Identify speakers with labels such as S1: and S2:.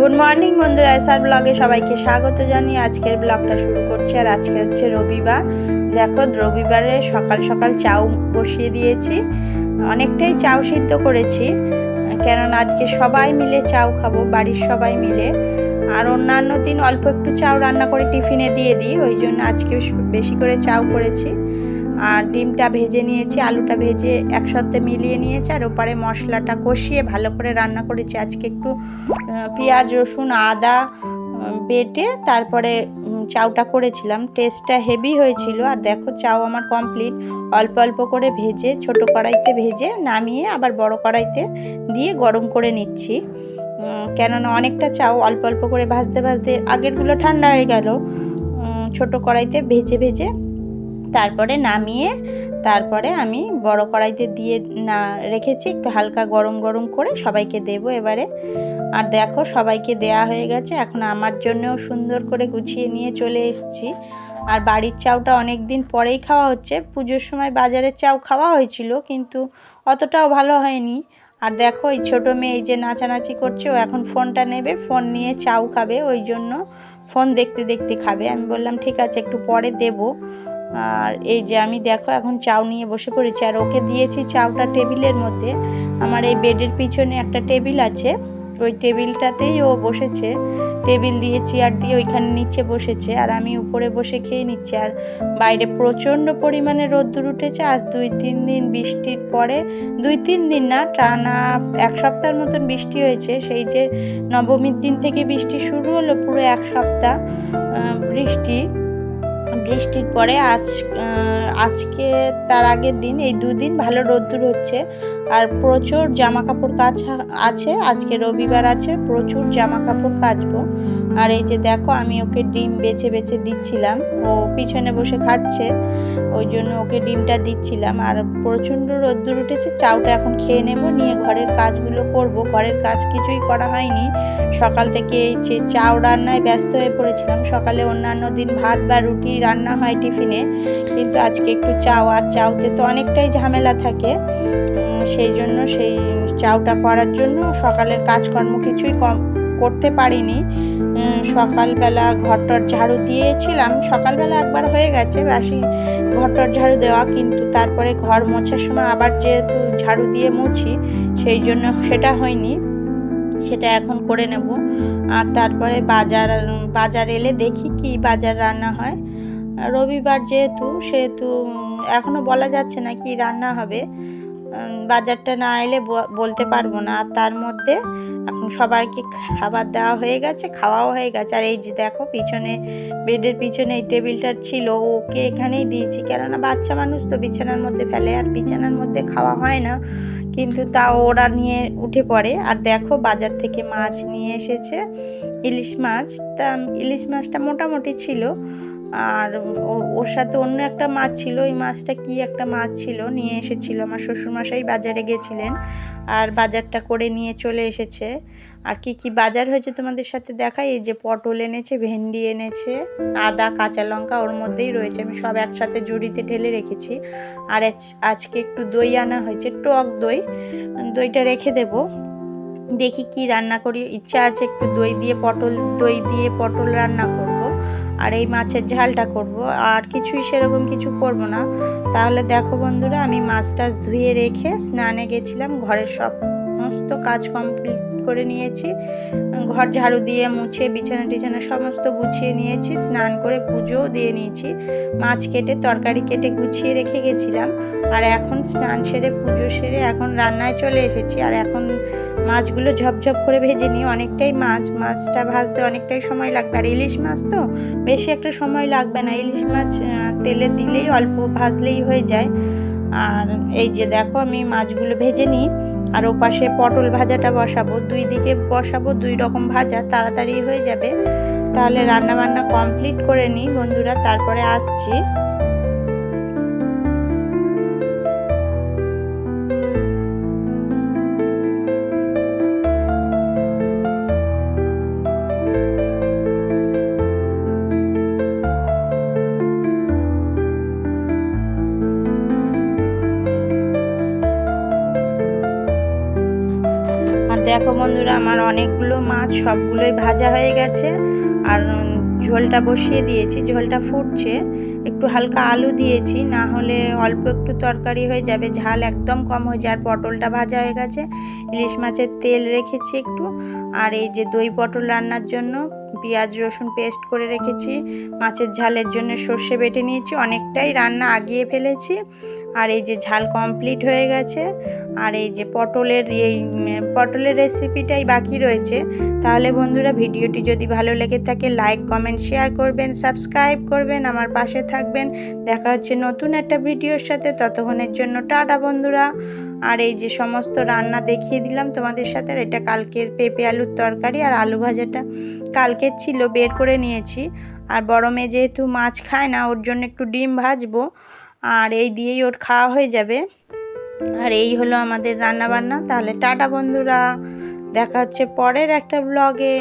S1: Good morning বন্ধুরা, SR ব্লগে সবাইকে স্বাগত জানিয়ে আজকের ব্লগটা শুরু করছি। আর আজকে হচ্ছে রবিবার। দেখো, রবিবারে সকাল সকাল চাউ বসিয়ে দিয়েছি। অনেকটাই চাউ সিদ্ধ করেছি, কেননা আজকে সবাই মিলে চাউ খাবো, বাড়ির সবাই মিলে। আর অন্যান্য দিন অল্প একটু চাউ রান্না করে টিফিনে দিয়ে দিই, ওই জন্য আজকে বেশি করে চাউ করেছি। আর ডিমটা ভেজে নিয়েছি, আলুটা ভেজে একসাথে মিলিয়ে নিয়েছি, আর ওপারে মশলাটা কষিয়ে ভালো করে রান্না করেছি। আজকে একটু পেঁয়াজ রসুন আদা বেটে তারপরে চাউটা করেছিলাম, টেস্টটা হেভি হয়েছিল। আর দেখো, চাউ আমার কমপ্লিট। অল্প অল্প করে ভেজে ছোট কড়াইতে ভেজে নামিয়ে আবার বড় কড়াইতে দিয়ে গরম করে নিচ্ছি, কেননা অনেকটা চাউ অল্প অল্প করে ভাজতে ভাজতে আগেরগুলো ঠান্ডা হয়ে গেল। ছোট কড়াইতে ভেজে ভেজে তারপরে নামিয়ে তারপরে আমি বড় কড়াইতে দিয়ে না রেখেছি, একটু হালকা গরম গরম করে সবাইকে দেব এবারে। আর দেখো, সবাইকে দেয়া হয়ে গেছে। এখন আমার জন্যও সুন্দর করে গুছিয়ে নিয়ে চলে এসেছি। আর বাড়ির চাউটা অনেক দিন পরেই খাওয়া হচ্ছে। পুজোর সময় বাজারের চাউ খাওয়া হয়েছিল, কিন্তু অতটাও ভালো হয়নি। আর দেখো, এই ছোটো মেয়ে এই যে নাচানাচি করছে, ও এখন ফোনটা নেবে, ফোন নিয়ে চাউ খাবে, ওই জন্য ফোন দেখতে দেখতে খাবে। আমি বললাম ঠিক আছে, একটু পরে দেবো। আর এই যে আমি দেখো এখন চাউ নিয়ে বসে পড়েছি, আর ওকে দিয়েছি চাউটা টেবিলের মধ্যে। আমার এই বেডের পিছনে একটা টেবিল আছে, ওই টেবিলটাতেই ও বসেছে। টেবিল দিয়ে চেয়ার দিয়ে ওইখানে নিচে বসেছে, আর আমি উপরে বসে খেয়ে নিচ্ছি। আর বাইরে প্রচণ্ড পরিমাণে রোদ্দুর উঠেছে। আজ 2-3 দিন বৃষ্টির পরে, 2-3 দিন না, টানা 1 সপ্তাহের মতন বৃষ্টি হয়েছে। সেই যে নবমীর দিন থেকে বৃষ্টি শুরু হলো, পুরো 1 সপ্তাহ বৃষ্টির পরে আজকে তার আগের দিন, এই 2 দিন ভালো রোদ্দুর হচ্ছে। আর প্রচুর জামা কাপড় কাচা আছে, আজকে রবিবার আছে, প্রচুর জামা কাপড় কাচবো। আর এই যে দেখো, আমি ওকে ডিম বেছে বেছে দিচ্ছিলাম, ও পিছনে বসে খাচ্ছে, ওই জন্য ওকে ডিমটা দিচ্ছিলাম। আর প্রচণ্ড রোদ্দুর উঠেছে। চাউটা এখন খেয়ে নেব, নিয়ে ঘরের কাজগুলো করব। ঘরের কাজ কিছুই করা হয়নি, সকাল থেকে এই যে চাউ রান্নায় ব্যস্ত হয়ে পড়েছিলাম। সকালে অন্যান্য দিন ভাত বা রুটি রান্না হয় টিফিনে, কিন্তু আজকে একটু চাউ, আর চাউতে তো অনেকটাই ঝামেলা থাকে। সেই জন্য সেই চাউটা করার জন্য সকালের কাজকর্ম কিছুই করতে পারিনি। সকালবেলা ঘরটর ঝাড়ু দিয়েছিলাম, সকালবেলা একবার হয়ে গেছে বাসি ঘরটর ঝাড়ু দেওয়া, কিন্তু তারপরে ঘর মোছার সময় আবার যেহেতু ঝাড়ু দিয়ে মুছি, সেই জন্য সেটা হয়নি, সেটা এখন করে নেব। আর তারপরে বাজার এলে দেখি কি বাজার রান্না হয়। রবিবার সেহেতু এখনও বলা যাচ্ছে না কি রান্না হবে। বাজারটা না এলে বলতে পারবো না। আর তার মধ্যে এখন সবাইকে খাবার দেওয়া হয়ে গেছে, খাওয়াও হয়ে গেছে। আর এই যে দেখো, পিছনে বেডের পিছনে এই টেবিলটা ছিল, ওকে এখানেই দিয়েছি, কেননা বাচ্চা মানুষ তো বিছানার মধ্যে ফেলে, আর বিছানার মধ্যে খাওয়া হয় না, কিন্তু তাও ওরা নিয়ে উঠে পড়ে। আর দেখো, বাজার থেকে মাছ নিয়ে এসেছে, ইলিশ মাছ। তা ইলিশ মাছটা মোটামুটি ছিল, আর ওর সাথে অন্য একটা মাছ ছিল। ওই মাছটা কি একটা মাছ ছিল, নিয়ে এসেছিল আমার শ্বশুরমশাই, বাজারে গেছিলেন, আর বাজারটা করে নিয়ে চলে এসেছে। আর কি কি বাজার হয়েছে তোমাদের সাথে দেখাই। এই যে পটল এনেছে, ভেন্ডি এনেছে, আদা কাঁচা লঙ্কা ওর মধ্যেই রয়েছে, আমি সব একসাথে ঝুড়িতে ঢেলে রেখেছি। আর আজকে একটু দই আনা হয়েছে, টক দই, দইটা রেখে দেব, দেখি কি রান্না করি। ইচ্ছা আছে একটু দই দিয়ে পটল রান্না করব, আর এই মাছের ঝালটা করব, আর কিছুই সেরকম কিছু করব না। তাহলে দেখো বন্ধুরা, আমি মাছ টাছ ধুয়ে রেখে স্নানে গেছিলাম, ঘরের সমস্ত কাজ কমপ্লিট করে নিয়েছি, ঘর ঝাড়ু দিয়ে মুছে বিছানা টিছানা সমস্ত গুছিয়ে নিয়েছি, স্নান করে পুজোও দিয়ে নিয়েছি, মাছ কেটে তরকারি কেটে গুছিয়ে রেখে গেছিলাম। আর এখন স্নান সেরে পুজো সেরে এখন রান্নায় চলে এসেছি। আর এখন মাছগুলো ঝপঝপ করে ভেজে নিই, অনেকটাই মাছটা ভাজতে অনেকটাই সময় লাগবে। আর ইলিশ মাছ তো বেশি একটা সময় লাগবে না, ইলিশ মাছ তেলে দিলেই অল্প ভাজলেই হয়ে যায়। আর এই যে দেখো, আমি মাছগুলো ভেজে নিই, আর ওপাশে পটল ভাজাটা বসাবো, 2 দিকে বসাবো, 2 রকম ভাজা, তাড়াতাড়ি হয়ে যাবে। তাহলে রান্না বান্না কমপ্লিট করে নিই বন্ধুরা, তারপরে আসছি। দেখো বন্ধুরা, আমার অনেকগুলো মাছ সবগুলোই ভাজা হয়ে গেছে। আর ঝোলটা বসিয়ে দিয়েছি, ঝোলটা ফুটছে। একটু হালকা আলু দিয়েছি, না হলে অল্প একটু তরকারি হয়ে যাবে, ঝাল একদম কম হয়ে যায়। আর পটলটা ভাজা হয়ে গেছে। ইলিশ মাছের তেল রেখেছি একটু। আর এই যে দই পটল রান্নার জন্য পেঁয়াজ রসুন পেস্ট করে রেখেছি। মাছের ঝালের জন্য সর্ষে বেটে নিয়েছি, অনেকটাই রান্না আগিয়ে ফেলেছি। আর এই যে ঝাল কমপ্লিট হয়ে গেছে। আর এই যে পটলের রেসিপিটাই বাকি রয়েছে। তাহলে বন্ধুরা, ভিডিওটি যদি ভালো লেগে থাকে লাইক কমেন্ট শেয়ার করবেন, সাবস্ক্রাইব করবেন, আমার পাশে থাকবেন। দেখা হচ্ছে নতুন একটা ভিডিওর সাথে, ততক্ষণের জন্য টাটা বন্ধুরা। আর এই যে সমস্ত রান্না দেখিয়ে দিলাম তোমাদের সাথে। আর এটা কালকের পেঁপে আলুর তরকারি, আর আলু ভাজাটা কালকের ছিল, বের করে নিয়েছি। আর বড় মেয়ে যেহেতু মাছ খায় না, ওর জন্য একটু ডিম ভাজবো, আর এই দিয়েই ওর খাওয়া হয়ে যাবে। আর এই হলো আমাদের রান্না বান্না। তাহলে টাটা বন্ধুরা, দেখা হচ্ছে পরের একটা ব্লগে।